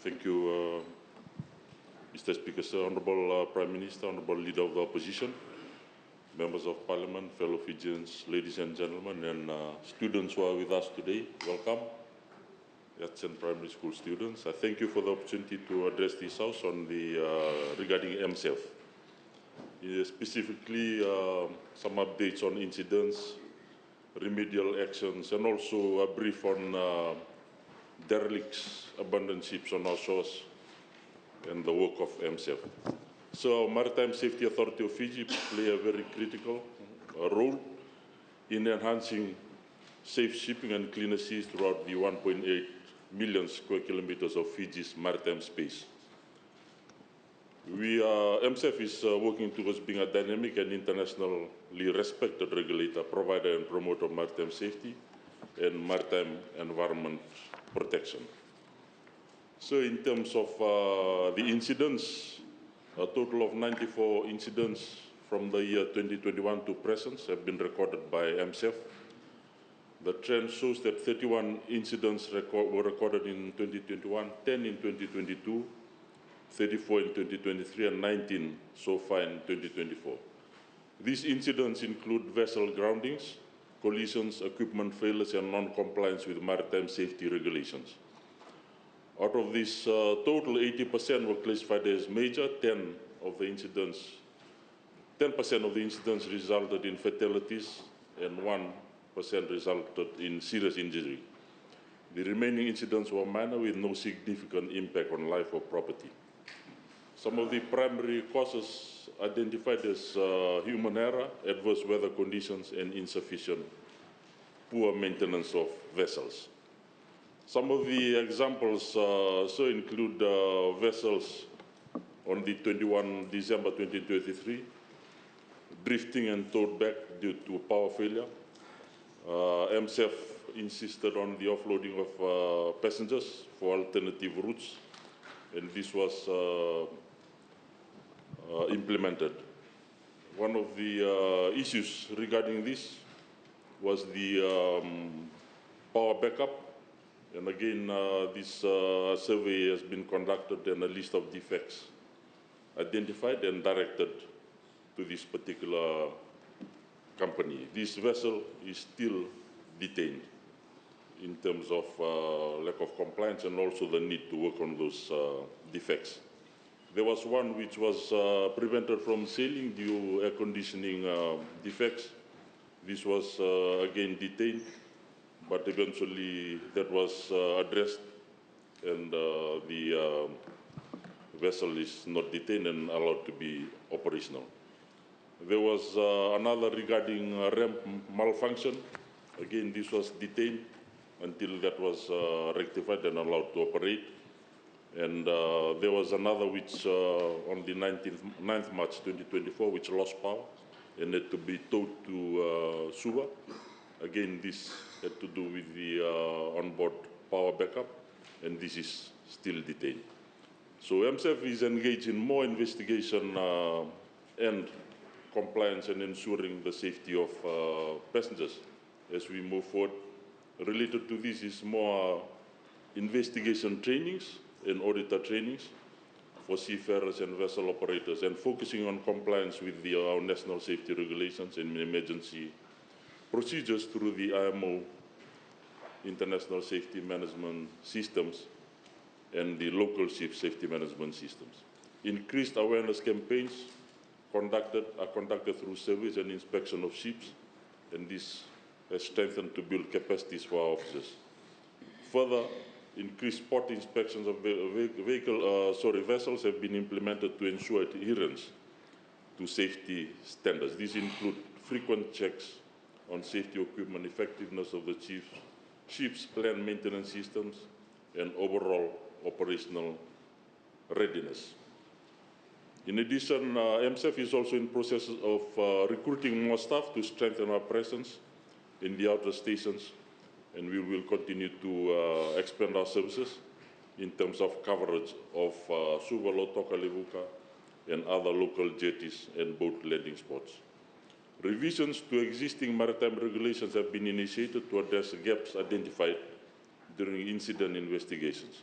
Thank you, Mr. Speaker, Sir, Honourable Prime Minister, Honourable Leader of the Opposition, Members of Parliament, fellow Fijians, ladies and gentlemen, and students who are with us today. Welcome, Yatsen Primary School students. I thank you for the opportunity to address this House on the regarding MSF. Specifically, some updates on incidents, remedial actions, and also a brief on derelicts, abandoned ships on our shores, and the work of MSF. So, Maritime Safety Authority of Fiji play a very critical role in enhancing safe shipping and cleaner seas throughout the 1.8 million square kilometers of Fiji's maritime space. MSF is working towards being a dynamic and internationally respected regulator, provider, and promoter of maritime safety and maritime environment protection. So in terms of the incidents, a total of 94 incidents from the year 2021 to present have been recorded by MSF. The trend shows that 31 incidents were recorded in 2021, 10 in 2022, 34 in 2023, and 19 so far in 2024. These incidents include vessel groundings, collisions, equipment failures, and non-compliance with maritime safety regulations. Out of this total, 80% were classified as major. 10% of the incidents resulted in fatalities, and 1% resulted in serious injury. The remaining incidents were minor with no significant impact on life or property. Some of the primary causes identified as human error, adverse weather conditions, and insufficient, poor maintenance of vessels. Some of the examples include vessels on the 21 December 2023, drifting and towed back due to power failure. MSF insisted on the offloading of passengers for alternative routes, and this was implemented. One of the issues regarding this was the power backup. And again, this survey has been conducted and a list of defects identified and directed to this particular company. This vessel is still detained in terms of lack of compliance and also the need to work on those defects. There was one which was prevented from sailing due to air conditioning defects. This was again detained, but eventually that was addressed, and the vessel is not detained and allowed to be operational. There was another regarding ramp malfunction. Again, this was detained until that was rectified and allowed to operate. And there was another which on the 9th March 2024, which lost power and had to be towed to Suva. Again, this had to do with the onboard power backup, and this is still detained. So MSF is engaged in more investigation and compliance and ensuring the safety of passengers as we move forward. Related to this is more investigation trainings and auditor trainings for seafarers and vessel operators, and focusing on compliance with our national safety regulations and emergency procedures through the IMO International Safety Management Systems and the local ship safety management systems. Increased awareness campaigns are conducted through surveys and inspection of ships, and this has strengthened to build capacities for our officers. Further, increased port inspections of vessels have been implemented to ensure adherence to safety standards. These include frequent checks on safety equipment, effectiveness of the ship's planned maintenance systems, and overall operational readiness. In addition, MSF is also in process of recruiting more staff to strengthen our presence in the outer stations, and we will continue to expand our services in terms of coverage of Suva, Lautoka, Levuka, and other local jetties and boat landing spots. Revisions to existing maritime regulations have been initiated to address gaps identified during incident investigations.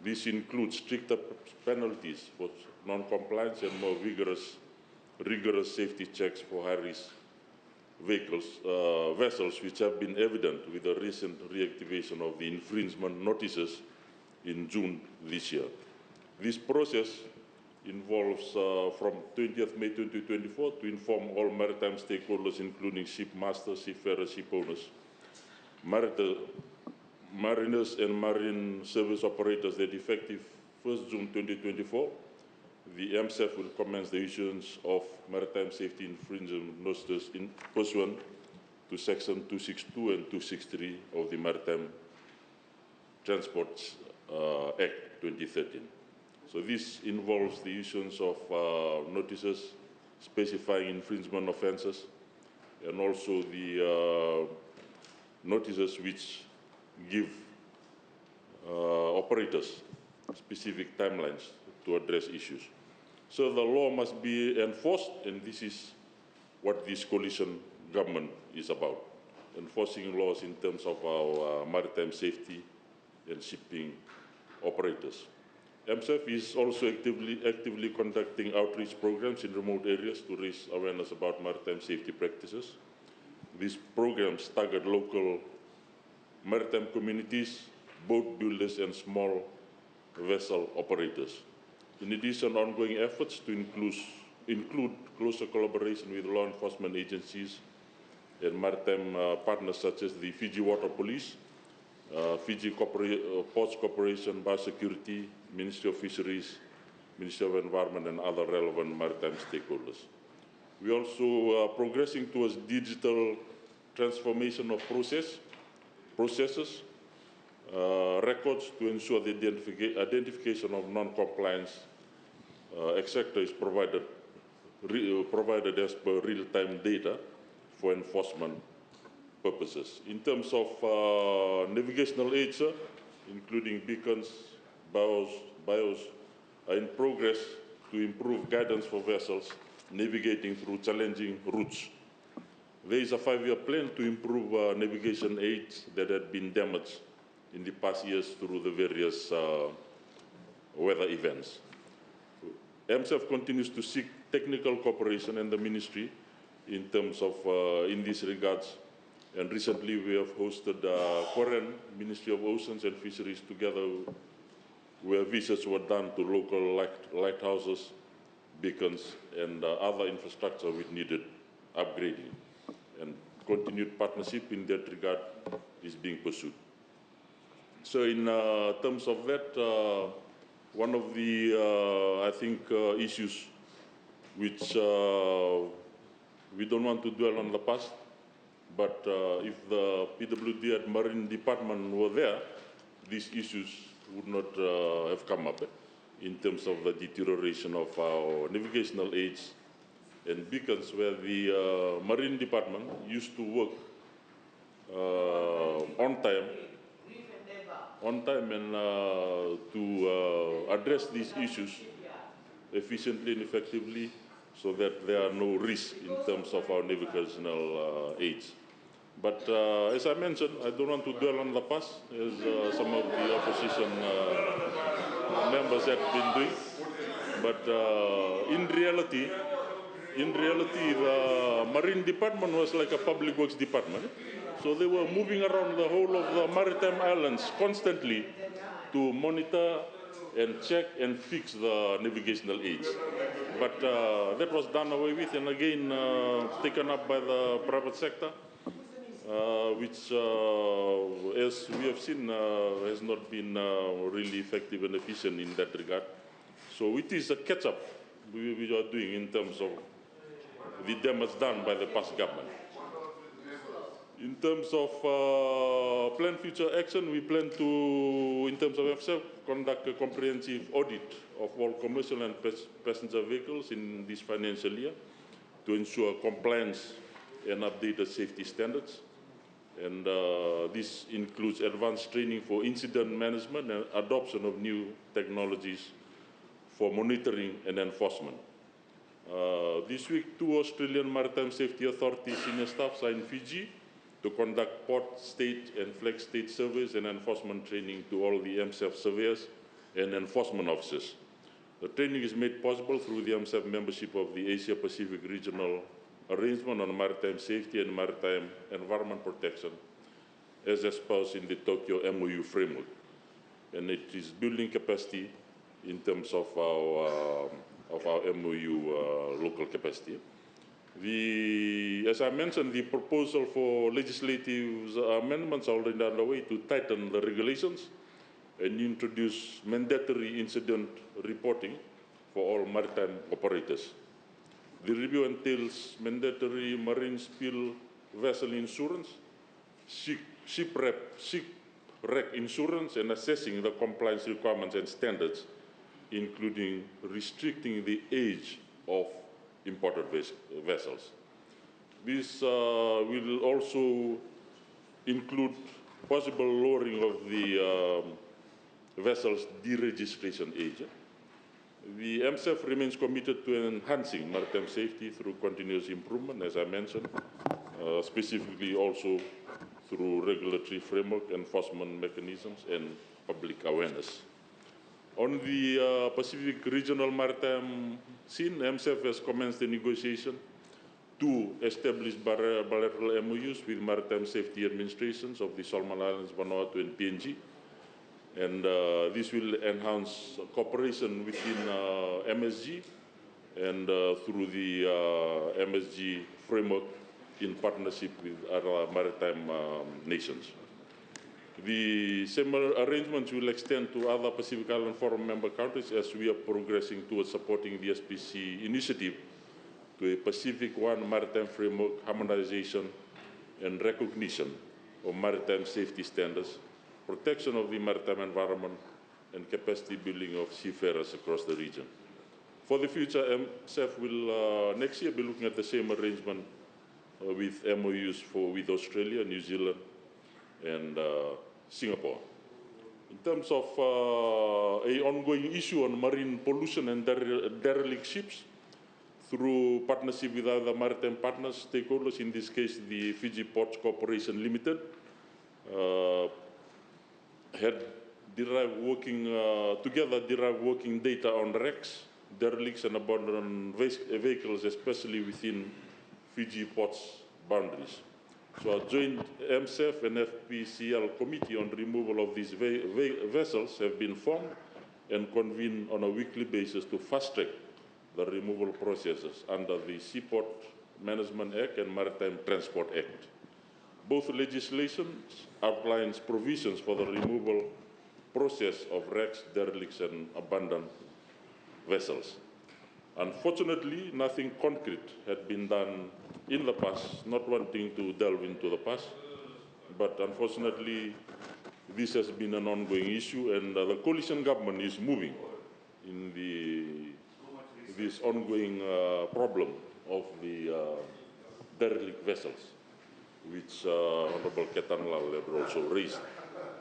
This includes stricter penalties for non-compliance and more rigorous safety checks for high-risk vessels, which have been evident with the recent reactivation of the infringement notices in June this year. This process involves from 20th May 2024 to inform all maritime stakeholders, including ship masters, seafarers, ship owners, mariners and marine service operators that effective 1st June 2024, the MSF will commence the issuance of maritime safety infringement notices pursuant to Section 262 and 263 of the Maritime Transport Act 2013. So this involves the issuance of notices specifying infringement offenses and also the notices which give operators specific timelines to address issues. So the law must be enforced, and this is what this coalition government is about, enforcing laws in terms of our maritime safety and shipping operators. MSF is also actively conducting outreach programs in remote areas to raise awareness about maritime safety practices. These programs target local maritime communities, boat builders, and small vessel operators. In addition, ongoing efforts to include closer collaboration with law enforcement agencies and maritime partners such as the Fiji Water Police, Fiji Ports Corporation, Biosecurity, Ministry of Fisheries, Ministry of Environment, and other relevant maritime stakeholders. We also are progressing towards digital transformation of processes, records to ensure the identification of non-compliance, etc. is provided as per real-time data for enforcement purposes. In terms of navigational aids, including beacons, bios, are in progress to improve guidance for vessels navigating through challenging routes. There is a 5-year plan to improve navigation aids that had been damaged in the past years through the various weather events. MSF continues to seek technical cooperation and the ministry in terms of, in these regards. And recently we have hosted Korean Ministry of Oceans and Fisheries together, where visits were done to local lighthouses, beacons, and other infrastructure which needed upgrading. And continued partnership in that regard is being pursued. So in terms of that, one of the, I think, issues which we don't want to dwell on the past, but if the PWD and Marine Department were there, these issues would not have come up in terms of the deterioration of our navigational aids and beacons, where the Marine Department used to work on time and to address these issues efficiently and effectively, so that there are no risks in terms of our navigational aids. But as I mentioned, I don't want to dwell on the past, as some of the opposition members have been doing. But in reality, the Marine Department was like a public works department. So they were moving around the whole of the maritime islands constantly to monitor and check and fix the navigational aids. But that was done away with and again taken up by the private sector, which, as we have seen, has not been really effective and efficient in that regard. So it is a catch-up we are doing in terms of the damage done by the past government. In terms of planned future action, we plan to, in terms of MSF, conduct a comprehensive audit of all commercial and passenger vehicles in this financial year to ensure compliance and updated safety standards. And this includes advanced training for incident management and adoption of new technologies for monitoring and enforcement. This week, 2 Australian Maritime Safety Authority senior staffs are in Fiji to conduct port, state, and flag state surveys and enforcement training to all the MSF surveyors and enforcement officers. The training is made possible through the MSEF membership of the Asia Pacific Regional Arrangement on Maritime Safety and Maritime Environment Protection, as espoused in the Tokyo MOU framework. And it is building capacity in terms of our MOU local capacity. As I mentioned, the proposal for legislative amendments are already underway to tighten the regulations and introduce mandatory incident reporting for all maritime operators. The review entails mandatory marine spill vessel insurance, shipwreck insurance, and assessing the compliance requirements and standards, including restricting the age of imported vessels. This will also include possible lowering of the vessel's deregistration age. The MSEF remains committed to enhancing maritime safety through continuous improvement, as I mentioned, specifically also through regulatory framework, enforcement mechanisms, and public awareness. On the Pacific regional maritime scene, MSEF has commenced the negotiation to establish bilateral MOUs with maritime safety administrations of the Solomon Islands, Vanuatu, and PNG. And this will enhance cooperation within MSG and through the MSG framework in partnership with other maritime nations. The similar arrangements will extend to other Pacific Island Forum member countries as we are progressing towards supporting the SPC initiative to a Pacific One maritime framework harmonization and recognition of maritime safety standards, protection of the maritime environment, and capacity building of seafarers across the region. For the future, MSEF will next year be looking at the same arrangement with MOUs with Australia, New Zealand, and Singapore. In terms of an ongoing issue on marine pollution and derelict ships, through partnership with other maritime partners, stakeholders, in this case the Fiji Ports Corporation Limited, had derived working data on wrecks, derelicts, and abandoned vehicles, especially within Fiji Ports boundaries. So a joint MSEF and FPCL committee on removal of these vessels have been formed and convened on a weekly basis to fast-track the removal processes under the Seaport Management Act and Maritime Transport Act. Both legislations outlines provisions for the removal process of wrecks, derelicts, and abandoned vessels. Unfortunately, nothing concrete had been done in the past, not wanting to delve into the past, but unfortunately, this has been an ongoing issue, and the coalition government is moving in this ongoing problem of the derelict vessels, which Honorable Ketang Lal had also raised,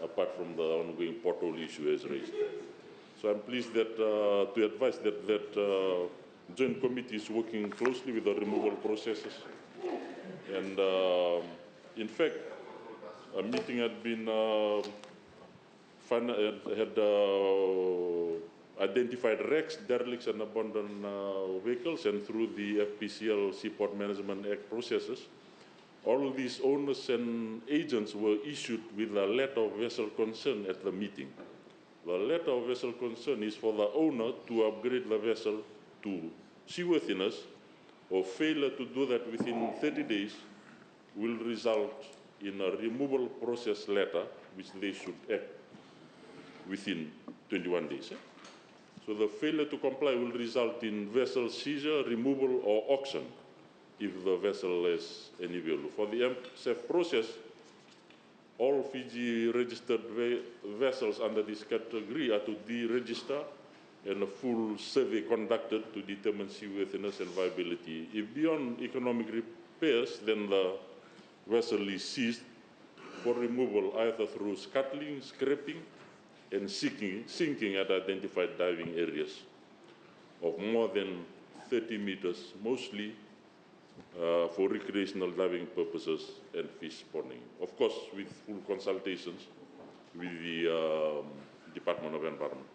apart from the ongoing porthole issue as raised. So I'm pleased that to advise that joint committee is working closely with the removal processes. And in fact, a meeting had been identified wrecks, derelicts, and abandoned vehicles, and through the FPCL Seaport Management Act processes, all of these owners and agents were issued with a letter of vessel concern at the meeting. The letter of vessel concern is for the owner to upgrade the vessel to seaworthiness, or failure to do that within 30 days will result in a removal process letter, which they should act within 21 days. So the failure to comply will result in vessel seizure, removal, or auction if the vessel has any value. For the MSEF process, all Fiji registered vessels under this category are to deregister and a full survey conducted to determine seaworthiness and viability. If beyond economic repairs, then the vessel is seized for removal either through scuttling, scrapping, and sinking at identified diving areas of more than 30 meters, mostly for recreational diving purposes and fish spawning. Of course, with full consultations with the Department of Environment.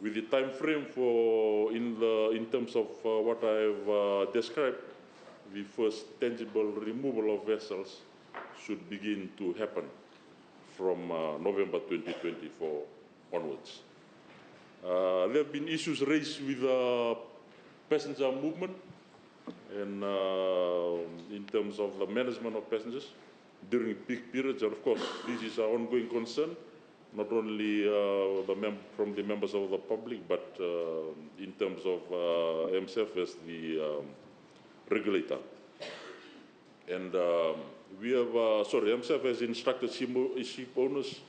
with the time frame for in terms of what I've described, the first tangible removal of vessels should begin to happen from November 2024 onwards. There have been issues raised with passenger movement and in terms of the management of passengers during peak periods. And of course, this is an ongoing concern, not only from the members of the public, but in terms of MSF as the regulator. And MSF has instructed ship owners,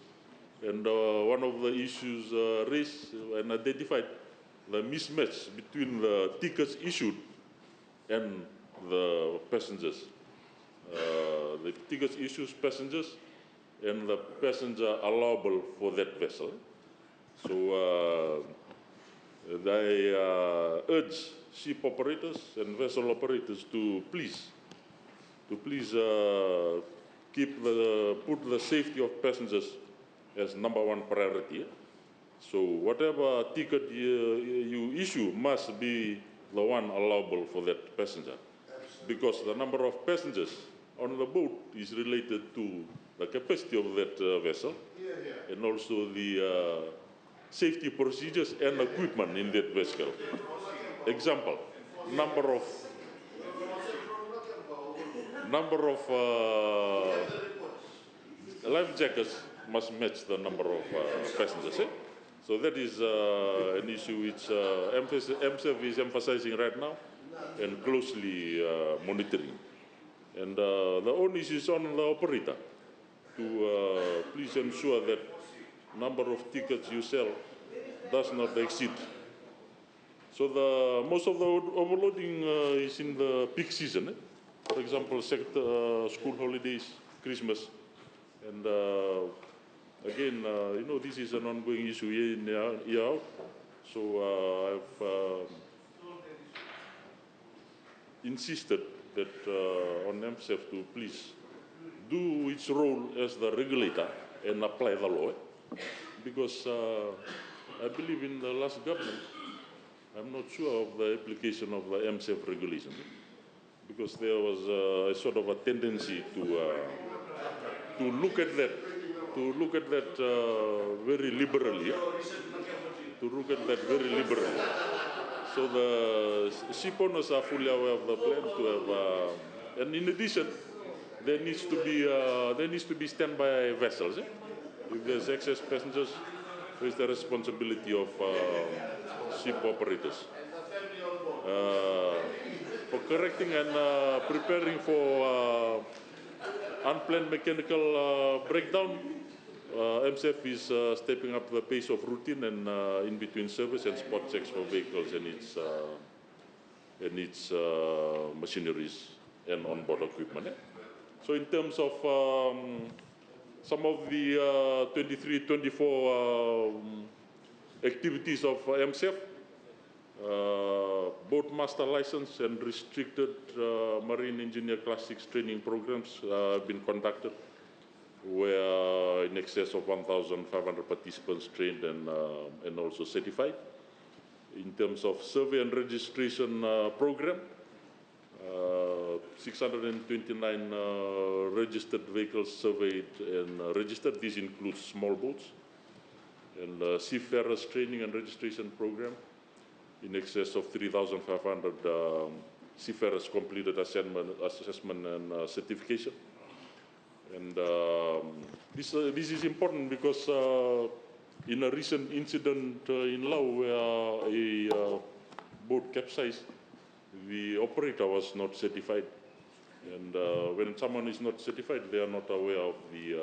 and one of the issues raised and identified the mismatch between the tickets issued and the passengers. The tickets issued passengers and the passenger allowable for that vessel. So they urge ship operators and vessel operators to please put the safety of passengers as number one priority. So whatever ticket you issue must be the one allowable for that passenger, because the number of passengers on the boat is related to the capacity of that vessel and also the safety procedures and equipment in that vessel. Example, number of life jackets must match the number of passengers. So that is an issue which MSF is emphasizing right now and closely monitoring. And the onus is on the operator to please ensure that number of tickets you sell does not exceed. So most of the overloading is in the peak season. For example, school holidays, Christmas, and again, this is an ongoing issue year in, year out. So I've insisted that on MSF to please do its role as the regulator and apply the law, because I believe in the last government, I'm not sure of the application of the MSF regulation, because there was a sort of a tendency to look at that very liberally. So the ship owners are fully aware of the plan to have, and in addition, there needs to be standby vessels. If there's excess passengers, it's the responsibility of ship operators. For correcting and preparing for unplanned mechanical breakdown, MSF is stepping up the pace of routine and in-between service and spot checks for vehicles and its machineries and onboard equipment. So in terms of some of the 23-24 activities of MSF, boat master license and restricted marine engineer class 6 training programs have been conducted, where in excess of 1,500 participants trained and also certified. In terms of survey and registration program, 629 registered vehicles surveyed and registered. This includes small boats. And seafarers training and registration program, in excess of 3,500 seafarers completed assessment and certification. And this is important because in a recent incident in Laos where a boat capsized, the operator was not certified. And when someone is not certified, they are not aware of the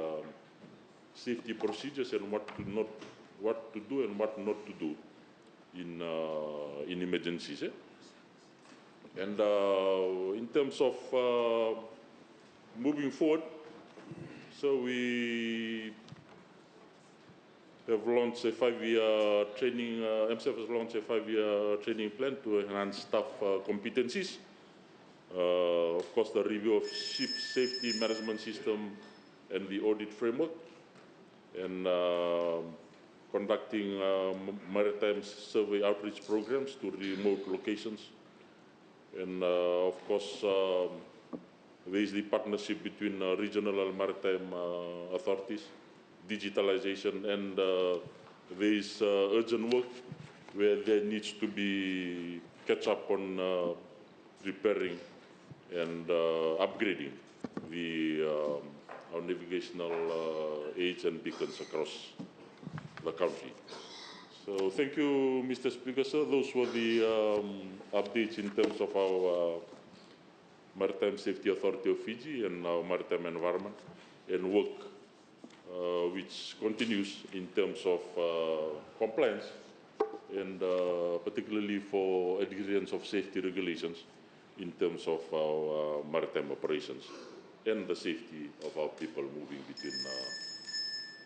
safety procedures and what to do and what not to do in emergencies. And in terms of moving forward, so we have launched a 5-year training, MSF has launched a 5-year training plan to enhance staff competencies. Of course, the review of ship safety management system and the audit framework. And conducting maritime survey outreach programs to remote locations. And of course, there is the partnership between regional and maritime authorities, digitalization, and there is urgent work where there needs to be catch up on repairing and upgrading our navigational aids and beacons across the country. So thank you, Mr. Speaker, sir. Those were the updates in terms of our Maritime Safety Authority of Fiji and our maritime environment and work which continues in terms of compliance and particularly for adherence of safety regulations in terms of our maritime operations and the safety of our people moving between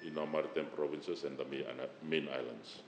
in our maritime provinces and the main islands.